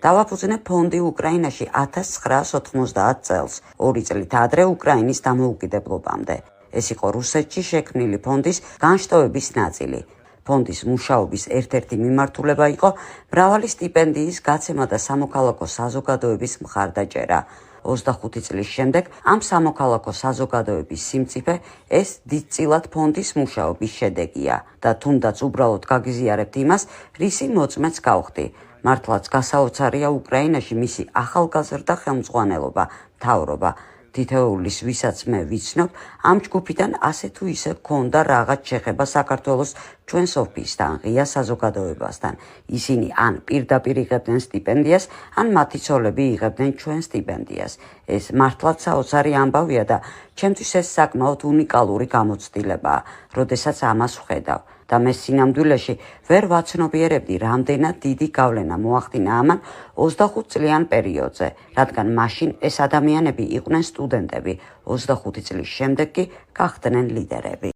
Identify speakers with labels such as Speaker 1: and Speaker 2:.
Speaker 1: დავაფუძნე ფონდი უკრაინაში 1990 წელს, 2 წლით ადრე უკრაინის დამოუკიდებლობამდე. ეს იყო რუსეთში შექმნილი ფონდის განშტოების ნაწილი. ფონდის მუშაობის ერთ-ერთი მიმართულება იყო მრავალი სტიპენდიის გაცემა და სამოქალაქო საზოგადოების მხარდაჭერა. 25 წლის შემდეგ ამ სამოქალაქო საზოგადოების სიმწიფე ეს დიდწილად ფონდის მუშაობის შედეგია და თუნდაც უბრალოდ გაგიზიარებთ იმას, რისი მოწმეც გავხდი. მართლაც გასაოცარია უკრაინაში მისი ახალგაზრდა ხელმძღვანელობა, მთავრობა. თითოეულის, ვისაც მე ვიცნობ, ამ ჯგუფიდან ასე თუ ისე გქონდა რაღაც შეხება საქართველოს ჩვენ სოფიისთან, ღია საზოგადოებასთან. ისინი ან პირდაპირ იღებდნენ სტიპენდიას, ან მათი ცოლები იღებდნენ ჩვენ სტიპენდიას. ეს მართლაც საოცარი ამბავია და ჩემთვის ეს საკმაოდ უნიკალური გამოცდილებაა, როდესაც ამას ვხედავ. და მე სინამდვილეში ვერ ვაცნობიერებდი, რამდენად დიდი გავლენა მოახდინა ამან 25 წლიან პერიოდზე, რადგან მაშინ ეს ადამიანები იყვნენ სტუდენტები, 25 წლის შემდეგ კი გახდნენ ლიდერები.